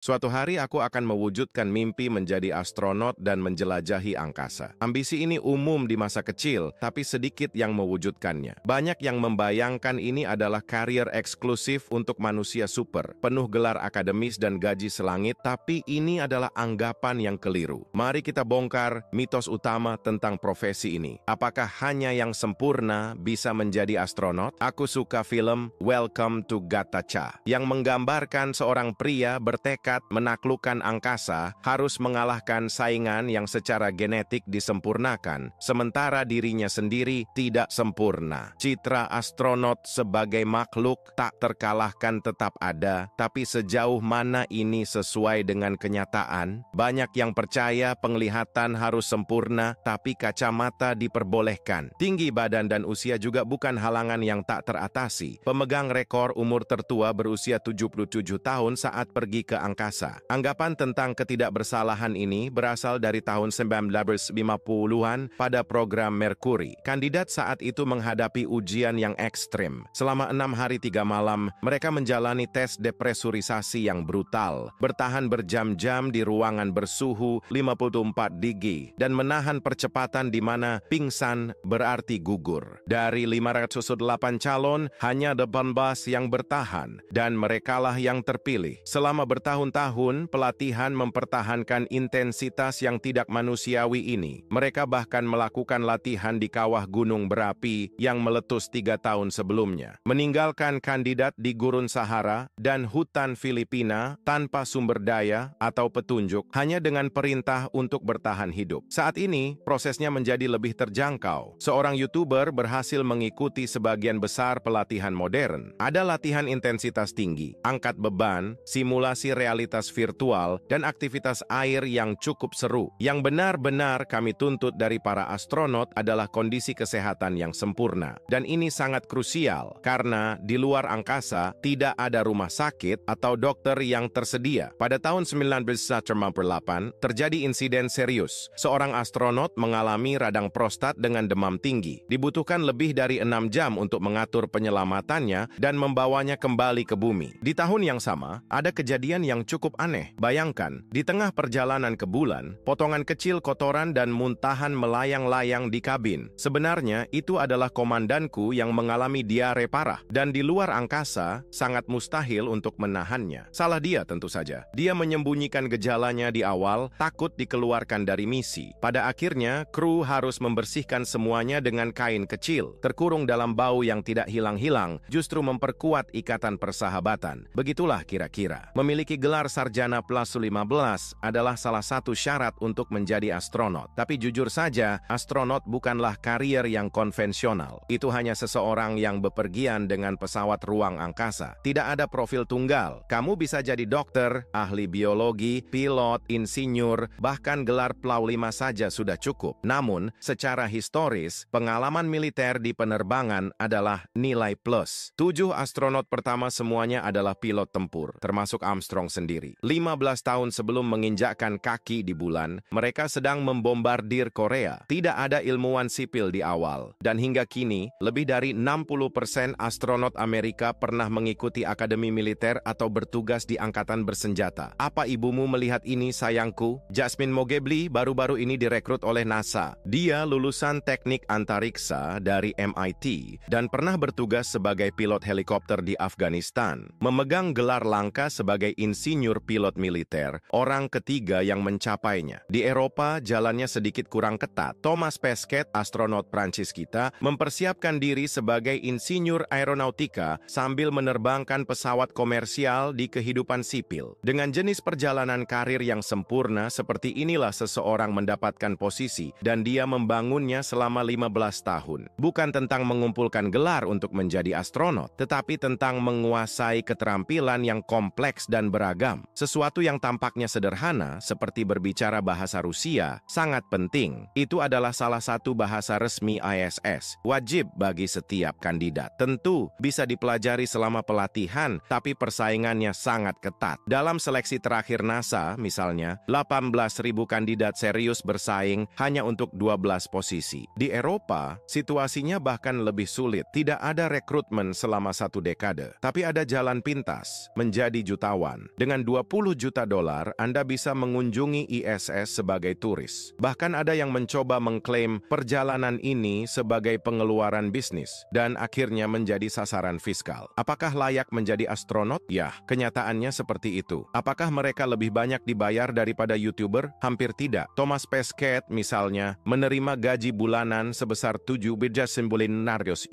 Suatu hari aku akan mewujudkan mimpi menjadi astronot dan menjelajahi angkasa. Ambisi ini umum di masa kecil, tapi sedikit yang mewujudkannya. Banyak yang membayangkan ini adalah karier eksklusif untuk manusia super, penuh gelar akademis dan gaji selangit, tapi ini adalah anggapan yang keliru. Mari kita bongkar mitos utama tentang profesi ini. Apakah hanya yang sempurna bisa menjadi astronot? Aku suka film Welcome to Gattaca yang menggambarkan seorang pria bertekad menaklukkan angkasa harus mengalahkan saingan yang secara genetik disempurnakan, sementara dirinya sendiri tidak sempurna. Citra astronot sebagai makhluk tak terkalahkan tetap ada, tapi sejauh mana ini sesuai dengan kenyataan? Banyak yang percaya penglihatan harus sempurna, tapi kacamata diperbolehkan. Tinggi badan dan usia juga bukan halangan yang tak teratasi. Pemegang rekor umur tertua berusia 77 tahun saat pergi ke angkasa. Anggapan tentang ketidakbersalahan ini berasal dari tahun 1950-an pada program Mercury. Kandidat saat itu menghadapi ujian yang ekstrim. Selama 6 hari 3 malam, mereka menjalani tes depresurisasi yang brutal, bertahan berjam-jam di ruangan bersuhu 54 digri, dan menahan percepatan di mana pingsan berarti gugur. Dari 508 calon, hanya 18 yang bertahan, dan merekalah yang terpilih. Selama bertahun-tahun, pelatihan mempertahankan intensitas yang tidak manusiawi ini. Mereka bahkan melakukan latihan di kawah gunung berapi yang meletus 3 tahun sebelumnya. Meninggalkan kandidat di gurun Sahara dan hutan Filipina tanpa sumber daya atau petunjuk, hanya dengan perintah untuk bertahan hidup. Saat ini, prosesnya menjadi lebih terjangkau. Seorang YouTuber berhasil mengikuti sebagian besar pelatihan modern. Ada latihan intensitas tinggi, angkat beban, simulasi realitas virtual, dan aktivitas air yang cukup seru. Yang benar-benar kami tuntut dari para astronot adalah kondisi kesehatan yang sempurna. Dan ini sangat krusial, karena di luar angkasa tidak ada rumah sakit atau dokter yang tersedia. Pada tahun 1998, terjadi insiden serius. Seorang astronot mengalami radang prostat dengan demam tinggi. Dibutuhkan lebih dari 6 jam untuk mengatur penyelamatannya dan membawanya kembali ke bumi. Di tahun yang sama, ada kejadian yang cukup aneh. Bayangkan, di tengah perjalanan ke bulan, potongan kecil kotoran dan muntahan melayang-layang di kabin. Sebenarnya, itu adalah komandanku yang mengalami diare parah. Dan di luar angkasa, sangat mustahil untuk menahannya. Salah dia tentu saja. Dia menyembunyikan gejalanya di awal, takut dikeluarkan dari misi. Pada akhirnya, kru harus membersihkan semuanya dengan kain kecil. Terkurung dalam bau yang tidak hilang-hilang, justru memperkuat ikatan persahabatan. Begitulah kira-kira. Memiliki gelar sarjana plus 15 adalah salah satu syarat untuk menjadi astronot. Tapi jujur saja, astronot bukanlah karier yang konvensional. Itu hanya seseorang yang bepergian dengan pesawat ruang angkasa. Tidak ada profil tunggal. Kamu bisa jadi dokter, ahli biologi, pilot, insinyur, bahkan gelar Plau 5 saja sudah cukup. Namun, secara historis, pengalaman militer di penerbangan adalah nilai plus. 7 astronot pertama semuanya adalah pilot tempur, termasuk Armstrong sendiri. 15 tahun sebelum menginjakkan kaki di bulan, mereka sedang membombardir Korea. Tidak ada ilmuwan sipil di awal. Dan hingga kini, lebih dari 60% astronot Amerika pernah mengikuti akademi militer atau bertugas di angkatan bersenjata. Apa ibumu melihat ini, sayangku? Jasmine Moghebli baru-baru ini direkrut oleh NASA. Dia lulusan teknik antariksa dari MIT dan pernah bertugas sebagai pilot helikopter di Afghanistan. Memegang gelar langka sebagai insinyur pilot militer, orang ketiga yang mencapainya. Di Eropa, jalannya sedikit kurang ketat. Thomas Pesquet, astronot Prancis kita, mempersiapkan diri sebagai insinyur aeronautika sambil menerbangkan pesawat komersial di kehidupan sipil. Dengan jenis perjalanan karir yang sempurna seperti inilah seseorang mendapatkan posisi dan dia membangunnya selama 15 tahun. Bukan tentang mengumpulkan gelar untuk menjadi astronot, tetapi tentang menguasai keterampilan yang kompleks dan beragam. Sesuatu yang tampaknya sederhana, seperti berbicara bahasa Rusia, sangat penting. Itu adalah salah satu bahasa resmi ISS, wajib bagi setiap kandidat. Tentu, bisa dipelajari selama pelatihan, tapi persaingannya sangat ketat. Dalam seleksi terakhir NASA, misalnya, 18.000 kandidat serius bersaing hanya untuk 12 posisi. Di Eropa, situasinya bahkan lebih sulit. Tidak ada rekrutmen selama 1 dekade, tapi ada jalan pintas menjadi jutawan. Dengan Dengan 20 juta dolar, Anda bisa mengunjungi ISS sebagai turis. Bahkan ada yang mencoba mengklaim perjalanan ini sebagai pengeluaran bisnis dan akhirnya menjadi sasaran fiskal. Apakah layak menjadi astronot? Ya, kenyataannya seperti itu. Apakah mereka lebih banyak dibayar daripada YouTuber? Hampir tidak. Thomas Pesquet misalnya menerima gaji bulanan sebesar 7,9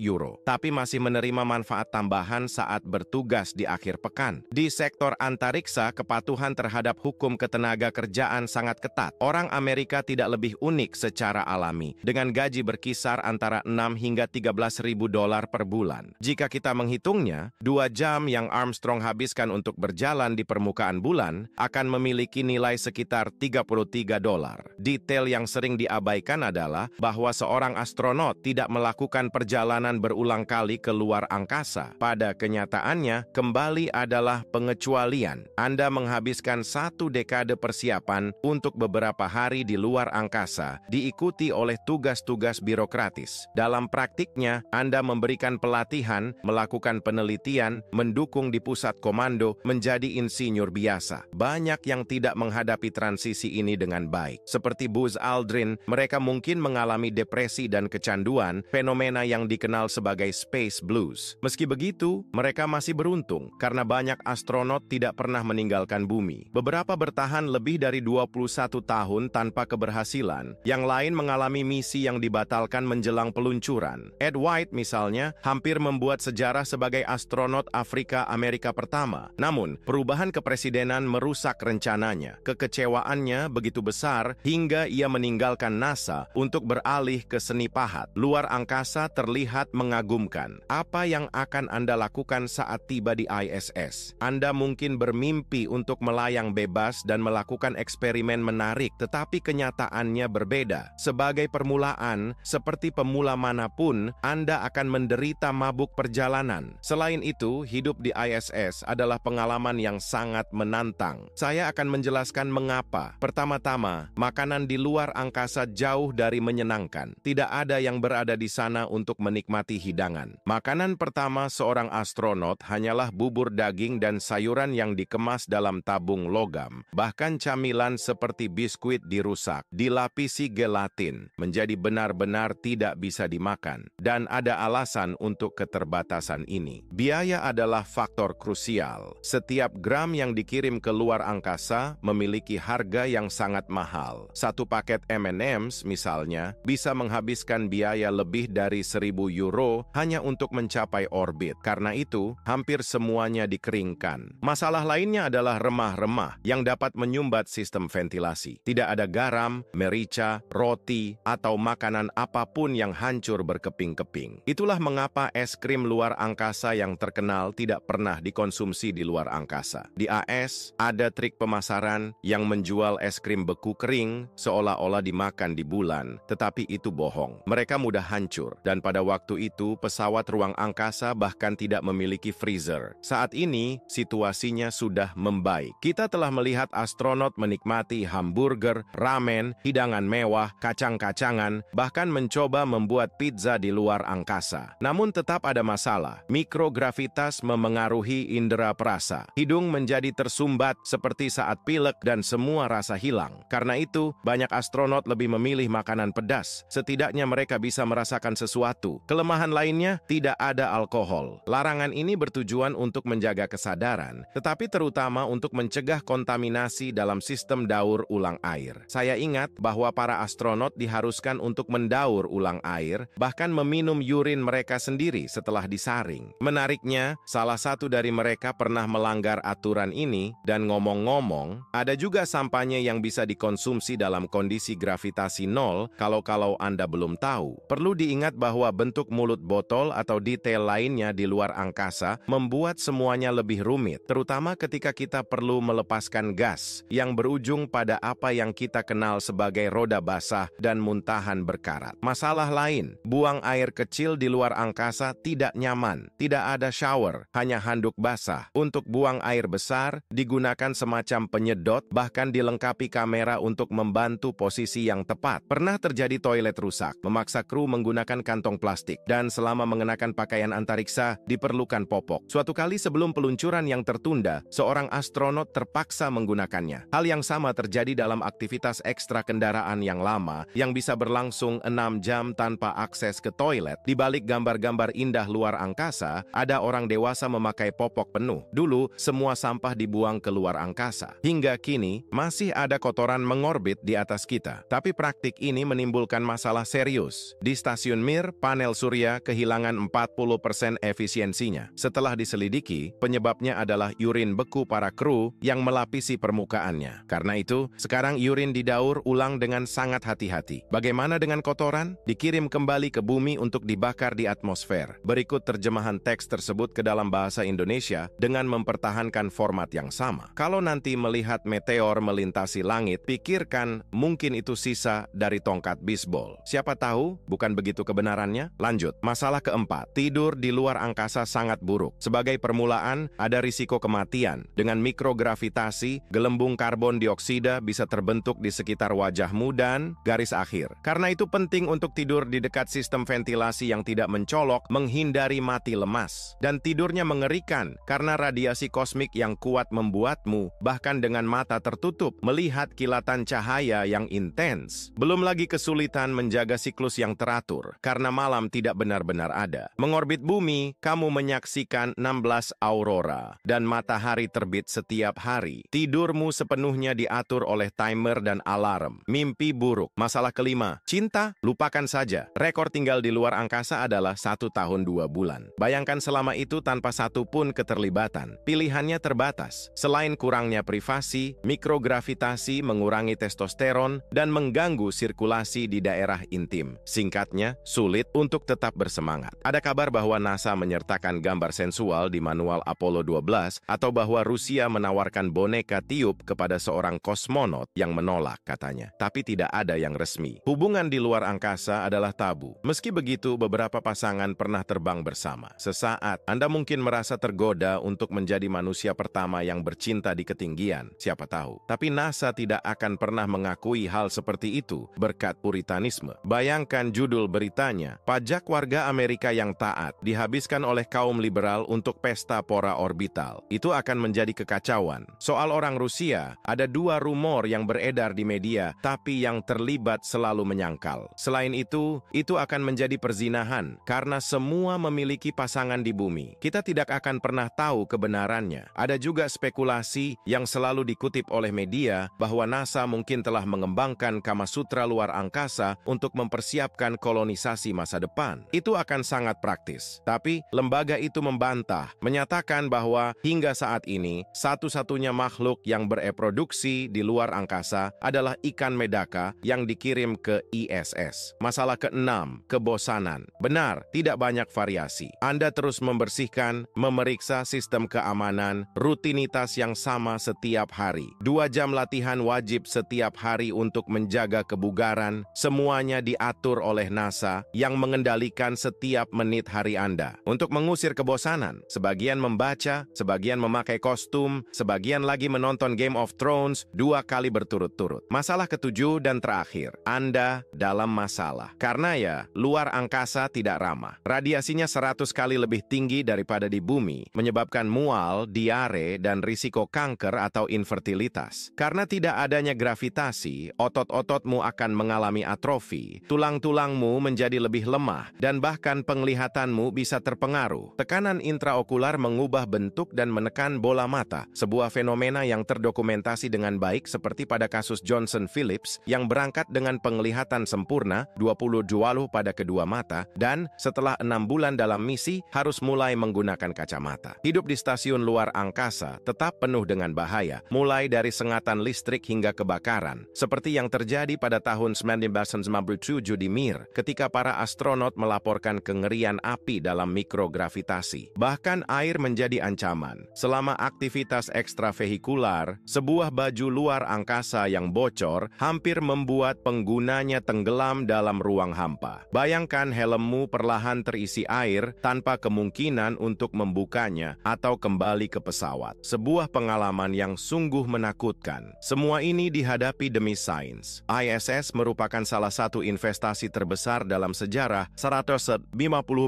euro, tapi masih menerima manfaat tambahan saat bertugas di akhir pekan. Di sektor antariksa, kepatuhan terhadap hukum ketenaga kerjaan sangat ketat. Orang Amerika tidak lebih unik secara alami, dengan gaji berkisar antara 6 hingga 13 ribu dolar per bulan. Jika kita menghitungnya, 2 jam yang Armstrong habiskan untuk berjalan di permukaan bulan akan memiliki nilai sekitar 33 dolar. Detail yang sering diabaikan adalah bahwa seorang astronot tidak melakukan perjalanan berulang kali ke luar angkasa. Pada kenyataannya, kembali adalah pengecualian. Anda menghabiskan 1 dekade persiapan untuk beberapa hari di luar angkasa, diikuti oleh tugas-tugas birokratis. Dalam praktiknya, Anda memberikan pelatihan, melakukan penelitian, mendukung di pusat komando, menjadi insinyur biasa. Banyak yang tidak menghadapi transisi ini dengan baik. Seperti Buzz Aldrin, mereka mungkin mengalami depresi dan kecanduan, fenomena yang dikenal sebagai space blues. Meski begitu, mereka masih beruntung karena banyak astronot tidak pernah meninggalkan bumi. Beberapa bertahan lebih dari 21 tahun tanpa keberhasilan. Yang lain mengalami misi yang dibatalkan menjelang peluncuran. Ed White misalnya hampir membuat sejarah sebagai astronot Afrika Amerika pertama. Namun, perubahan kepresidenan merusak rencananya. Kekecewaannya begitu besar hingga ia meninggalkan NASA untuk beralih ke seni pahat. Luar angkasa terlihat mengagumkan. Apa yang akan Anda lakukan saat tiba di ISS? Anda mungkin bermimpi untuk melayang bebas dan melakukan eksperimen menarik, tetapi kenyataannya berbeda. Sebagai permulaan, seperti pemula manapun, Anda akan menderita mabuk perjalanan. Selain itu, hidup di ISS adalah pengalaman yang sangat menantang. Saya akan menjelaskan mengapa. Pertama-tama, makanan di luar angkasa jauh dari menyenangkan. Tidak ada yang berada di sana untuk menikmati hidangan. Makanan pertama seorang astronot hanyalah bubur daging dan sayuran yang dikemas dalam tabung logam. Bahkan camilan seperti biskuit dirusak, dilapisi gelatin, menjadi benar-benar tidak bisa dimakan. Dan ada alasan untuk keterbatasan ini. Biaya adalah faktor krusial. Setiap gram yang dikirim ke luar angkasa memiliki harga yang sangat mahal. Satu paket M&M's misalnya bisa menghabiskan biaya lebih dari 1.000 euro hanya untuk mencapai orbit. Karena itu, hampir semuanya dikeringkan. Masalah lainnya adalah remah-remah yang dapat menyumbat sistem ventilasi. Tidak ada garam, merica, roti, atau makanan apapun yang hancur berkeping-keping. Itulah mengapa es krim luar angkasa yang terkenal tidak pernah dikonsumsi di luar angkasa. Di AS, ada trik pemasaran yang menjual es krim beku kering seolah-olah dimakan di bulan, tetapi itu bohong. Mereka mudah hancur, dan pada waktu itu pesawat ruang angkasa bahkan tidak memiliki freezer. Saat ini, situasinya sudah membaik. Kita telah melihat astronot menikmati hamburger, ramen, hidangan mewah, kacang-kacangan, bahkan mencoba membuat pizza di luar angkasa. Namun tetap ada masalah. Mikrogravitas memengaruhi indera perasa. Hidung menjadi tersumbat seperti saat pilek dan semua rasa hilang. Karena itu, banyak astronot lebih memilih makanan pedas. Setidaknya mereka bisa merasakan sesuatu. Kelemahan lainnya, tidak ada alkohol. Larangan ini bertujuan untuk menjaga kesadaran, tetapi terutama untuk mencegah kontaminasi dalam sistem daur ulang air. Saya ingat bahwa para astronot diharuskan untuk mendaur ulang air, bahkan meminum urin mereka sendiri setelah disaring. Menariknya, salah satu dari mereka pernah melanggar aturan ini, dan ngomong-ngomong, ada juga sampahnya yang bisa dikonsumsi dalam kondisi gravitasi nol kalau Anda belum tahu. Perlu diingat bahwa bentuk mulut botol atau detail lainnya di luar angkasa membuat semuanya lebih rumit, terutama ketika kita perlu melepaskan gas yang berujung pada apa yang kita kenal sebagai roda basah dan muntahan berkarat. Masalah lain, buang air kecil di luar angkasa tidak nyaman. Tidak ada shower, hanya handuk basah. Untuk buang air besar, digunakan semacam penyedot, bahkan dilengkapi kamera untuk membantu posisi yang tepat. Pernah terjadi toilet rusak, memaksa kru menggunakan kantong plastik, dan selama mengenakan pakaian antariksa, diperlukan popok. Suatu kali sebelum peluncuran yang tertunda, seorang seorang astronot terpaksa menggunakannya. Hal yang sama terjadi dalam aktivitas ekstra kendaraan yang lama yang bisa berlangsung 6 jam tanpa akses ke toilet. Di balik gambar-gambar indah luar angkasa, ada orang dewasa memakai popok penuh. Dulu, semua sampah dibuang ke luar angkasa. Hingga kini, masih ada kotoran mengorbit di atas kita. Tapi praktik ini menimbulkan masalah serius. Di stasiun Mir, panel surya kehilangan 40% efisiensinya. Setelah diselidiki, penyebabnya adalah urin beku para kru yang melapisi permukaannya. Karena itu, sekarang urin didaur ulang dengan sangat hati-hati. Bagaimana dengan kotoran? Dikirim kembali ke bumi untuk dibakar di atmosfer. Berikut terjemahan teks tersebut ke dalam bahasa Indonesia dengan mempertahankan format yang sama. Kalau nanti melihat meteor melintasi langit, pikirkan mungkin itu sisa dari tongkat bisbol. Siapa tahu, bukan begitu kebenarannya? Lanjut. Masalah keempat, tidur di luar angkasa sangat buruk. Sebagai permulaan, ada risiko kematian. Dengan mikrogravitasi, gelembung karbon dioksida bisa terbentuk di sekitar wajahmu dan garis akhir. Karena itu penting untuk tidur di dekat sistem ventilasi yang tidak mencolok, menghindari mati lemas. Dan tidurnya mengerikan karena radiasi kosmik yang kuat membuatmu, bahkan dengan mata tertutup, melihat kilatan cahaya yang intens. Belum lagi kesulitan menjaga siklus yang teratur, karena malam tidak benar-benar ada. Mengorbit bumi, kamu menyaksikan 16 aurora, dan matahari terbit setiap hari. Tidurmu sepenuhnya diatur oleh timer dan alarm. Mimpi buruk. Masalah kelima, cinta, lupakan saja. Rekor tinggal di luar angkasa adalah 1 tahun 2 bulan. Bayangkan selama itu tanpa satu pun keterlibatan. Pilihannya terbatas. Selain kurangnya privasi, mikrogravitasi mengurangi testosteron dan mengganggu sirkulasi di daerah intim. Singkatnya, sulit untuk tetap bersemangat. Ada kabar bahwa NASA menyertakan gambar sensual di manual Apollo 12 atau bahwa Rusia menawarkan boneka tiup kepada seorang kosmonot yang menolak katanya. Tapi tidak ada yang resmi. Hubungan di luar angkasa adalah tabu. Meski begitu, beberapa pasangan pernah terbang bersama. Sesaat, Anda mungkin merasa tergoda untuk menjadi manusia pertama yang bercinta di ketinggian. Siapa tahu. Tapi NASA tidak akan pernah mengakui hal seperti itu berkat puritanisme. Bayangkan judul beritanya, pajak warga Amerika yang taat dihabiskan oleh kaum liberal untuk pesta pora orbital. Itu akan menjadi kekacauan. Soal orang Rusia, ada 2 rumor yang beredar di media, tapi yang terlibat selalu menyangkal. Selain itu akan menjadi perzinahan, karena semua memiliki pasangan di bumi. Kita tidak akan pernah tahu kebenarannya. Ada juga spekulasi yang selalu dikutip oleh media bahwa NASA mungkin telah mengembangkan Kama Sutra luar angkasa untuk mempersiapkan kolonisasi masa depan. Itu akan sangat praktis. Tapi, lembaga itu membantah, menyatakan bahwa hingga saat ini, satu-satunya makhluk yang bereproduksi di luar angkasa adalah ikan medaka yang dikirim ke ISS. Masalah keenam, kebosanan. Benar, tidak banyak variasi. Anda terus membersihkan, memeriksa sistem keamanan, rutinitas yang sama setiap hari. 2 jam latihan wajib setiap hari untuk menjaga kebugaran. Semuanya diatur oleh NASA yang mengendalikan setiap menit hari Anda. Untuk mengusir kebosanan, sebagian membaca, sebagian memakai kostum, sebagian lagi menonton Game of Thrones 2 kali berturut-turut. Masalah ketujuh dan terakhir, Anda dalam masalah. Karena ya, luar angkasa tidak ramah. Radiasinya 100 kali lebih tinggi daripada di bumi, menyebabkan mual, diare, dan risiko kanker atau infertilitas. Karena tidak adanya gravitasi, otot-ototmu akan mengalami atrofi, tulang-tulangmu menjadi lebih lemah, dan bahkan penglihatanmu bisa terpengaruh. Tekanan intraokular mengubah bentuk dan menekan bola mata, sebuah fenomena yang terdokumentasi dengan baik seperti pada kasus Johnson Phillips yang berangkat dengan penglihatan sempurna, 20/20 pada kedua mata, dan setelah 6 bulan dalam misi harus mulai menggunakan kacamata. Hidup di stasiun luar angkasa tetap penuh dengan bahaya, mulai dari sengatan listrik hingga kebakaran, seperti yang terjadi pada tahun 1997 di Mir, ketika para astronot melaporkan kengerian api dalam mikrogravitasi. Bahkan air menjadi ancaman. Selama aktivitas ekstravehikular, sebuah baju luar angkasa yang bocor hampir membuat penggunanya tenggelam dalam ruang hampa. Bayangkan helmmu perlahan terisi air tanpa kemungkinan untuk membukanya atau kembali ke pesawat. Sebuah pengalaman yang sungguh menakutkan. Semua ini dihadapi demi sains. ISS merupakan salah satu investasi terbesar dalam sejarah, $150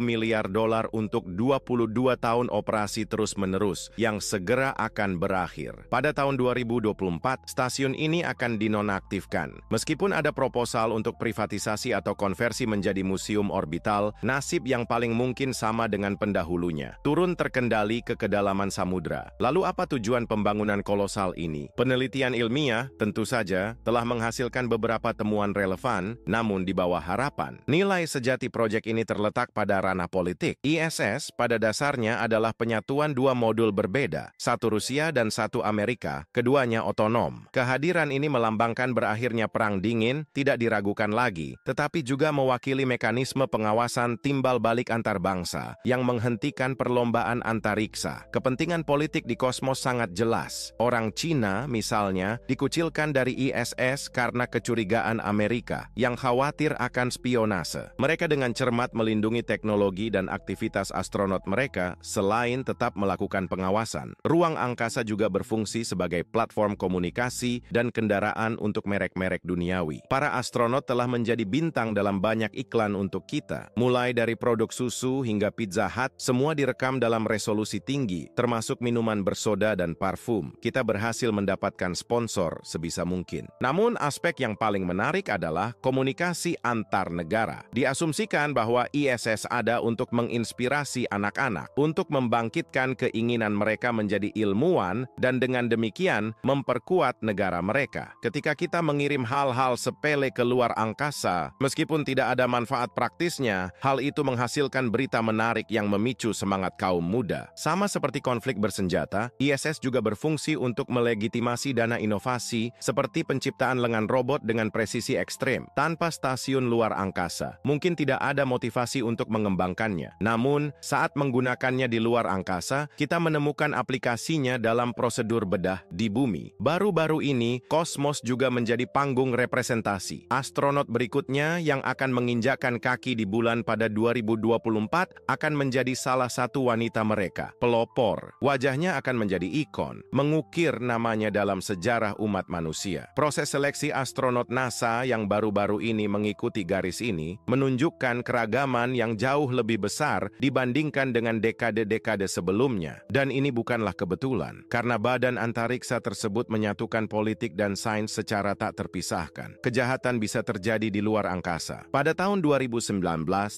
miliar untuk 22 tahun operasi terus-menerus, yang segera segera akan berakhir. Pada tahun 2024, stasiun ini akan dinonaktifkan. Meskipun ada proposal untuk privatisasi atau konversi menjadi museum orbital, nasib yang paling mungkin sama dengan pendahulunya. Turun terkendali ke kedalaman samudra. Lalu apa tujuan pembangunan kolosal ini? Penelitian ilmiah, tentu saja, telah menghasilkan beberapa temuan relevan, namun di bawah harapan. Nilai sejati proyek ini terletak pada ranah politik. ISS pada dasarnya adalah penyatuan dua modul berbeda, satu Rusia dan satu Amerika, keduanya otonom. Kehadiran ini melambangkan berakhirnya Perang Dingin, tidak diragukan lagi, tetapi juga mewakili mekanisme pengawasan timbal balik antar bangsa yang menghentikan perlombaan antariksa. Kepentingan politik di kosmos sangat jelas. Orang Cina, misalnya, dikucilkan dari ISS karena kecurigaan Amerika yang khawatir akan spionase. Mereka dengan cermat melindungi teknologi dan aktivitas astronot mereka selain tetap melakukan pengawasan. Ruang angkasa juga berfungsi sebagai platform komunikasi dan kendaraan untuk merek-merek duniawi. Para astronot telah menjadi bintang dalam banyak iklan untuk kita. Mulai dari produk susu hingga Pizza Hut, semua direkam dalam resolusi tinggi, termasuk minuman bersoda dan parfum. Kita berhasil mendapatkan sponsor sebisa mungkin. Namun, aspek yang paling menarik adalah komunikasi antar negara. Diasumsikan bahwa ISS ada untuk menginspirasi anak-anak, untuk membangkitkan keinginan mereka menjadi ilmuwan, dan dengan demikian memperkuat negara mereka. Ketika kita mengirim hal-hal sepele ke luar angkasa, meskipun tidak ada manfaat praktisnya, hal itu menghasilkan berita menarik yang memicu semangat kaum muda. Sama seperti konflik bersenjata, ISS juga berfungsi untuk melegitimasi dana inovasi seperti penciptaan lengan robot dengan presisi ekstrem. Tanpa stasiun luar angkasa, mungkin tidak ada motivasi untuk mengembangkannya. Namun, saat menggunakannya di luar angkasa, kita menemukan aplikasinya dalam prosedur bedah di bumi. Baru-baru ini, kosmos juga menjadi panggung representasi. Astronot berikutnya yang akan menginjakkan kaki di bulan pada 2024 akan menjadi salah satu wanita mereka, pelopor. Wajahnya akan menjadi ikon, mengukir namanya dalam sejarah umat manusia. Proses seleksi astronot NASA yang baru-baru ini mengikuti garis ini menunjukkan keragaman yang jauh lebih besar dibandingkan dengan dekade-dekade sebelumnya. Dan ini bukanlah kebetulan, karena badan antariksa tersebut menyatukan politik dan sains secara tak terpisahkan. Kejahatan bisa terjadi di luar angkasa. Pada tahun 2019,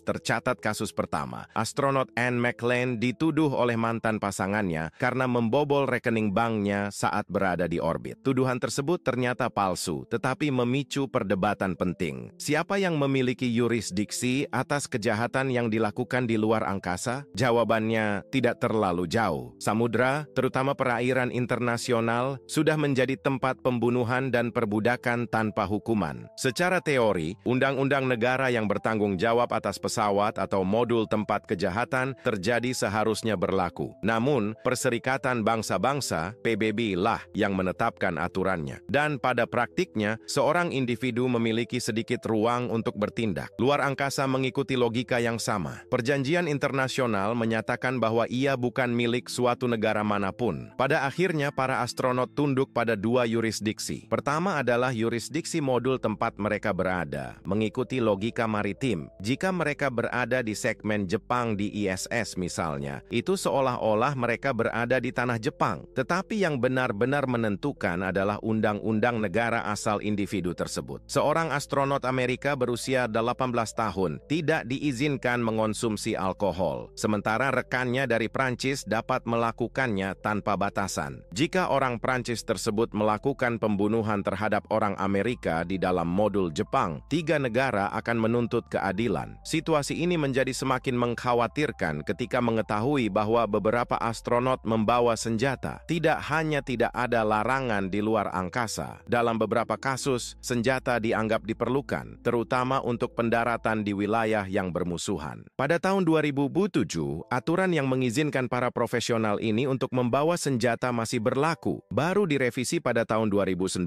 tercatat kasus pertama. Astronot Anne McLean dituduh oleh mantan pasangannya karena membobol rekening banknya saat berada di orbit. Tuduhan tersebut ternyata palsu, tetapi memicu perdebatan penting. Siapa yang memiliki yurisdiksi atas kejahatan yang dilakukan di luar angkasa? Jawabannya tidak terlalu jauh. Samudra, terutama perairan internasional, sudah menjadi tempat pembunuhan dan perbudakan tanpa hukuman. Secara teori, undang-undang negara yang bertanggung jawab atas pesawat atau modul tempat kejahatan terjadi seharusnya berlaku. Namun, Perserikatan Bangsa-Bangsa, PBB lah yang menetapkan aturannya. Dan pada praktiknya, seorang individu memiliki sedikit ruang untuk bertindak. Luar angkasa mengikuti logika yang sama. Perjanjian internasional menyatakan bahwa ia bukan milik suatu negara manapun. Pada akhirnya, para astronot tunduk pada dua yurisdiksi. Pertama adalah yurisdiksi modul tempat mereka berada, mengikuti logika maritim. Jika mereka berada di segmen Jepang di ISS misalnya, itu seolah-olah mereka berada di tanah Jepang. Tetapi yang benar-benar menentukan adalah undang-undang negara asal individu tersebut. Seorang astronot Amerika berusia 18 tahun tidak diizinkan mengonsumsi alkohol, sementara rekannya dari Prancis dapat melakukannya tanpa batasan. Jika orang Prancis tersebut melakukan pembunuhan terhadap orang Amerika di dalam modul Jepang, 3 negara akan menuntut keadilan. Situasi ini menjadi semakin mengkhawatirkan ketika mengetahui bahwa beberapa astronot membawa senjata. Tidak hanya tidak ada larangan di luar angkasa, dalam beberapa kasus, senjata dianggap diperlukan, terutama untuk pendaratan di wilayah yang bermusuhan. Pada tahun 2007, aturan yang mengizinkan para profesional ini untuk membawa senjata masih berlaku, baru direvisi pada tahun 2019.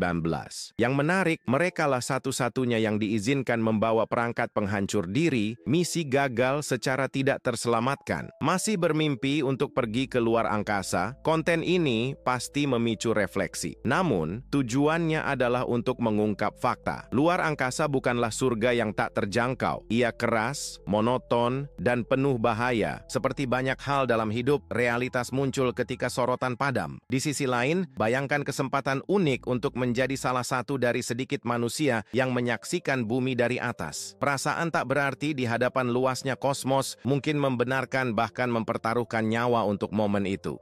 Yang menarik, merekalah satu-satunya yang diizinkan membawa perangkat penghancur diri, misi gagal secara tidak terselamatkan, masih bermimpi untuk pergi ke luar angkasa. Konten ini pasti memicu refleksi. Namun, tujuannya adalah untuk mengungkap fakta. Luar angkasa bukanlah surga yang tak terjangkau. Ia keras, monoton, dan penuh bahaya. Seperti banyak hal dalam hidup, realitas muncul ketika ketika sorotan padam. Di sisi lain, bayangkan kesempatan unik untuk menjadi salah satu dari sedikit manusia yang menyaksikan bumi dari atas. Perasaan tak berarti di hadapan luasnya kosmos mungkin membenarkan bahkan mempertaruhkan nyawa untuk momen itu.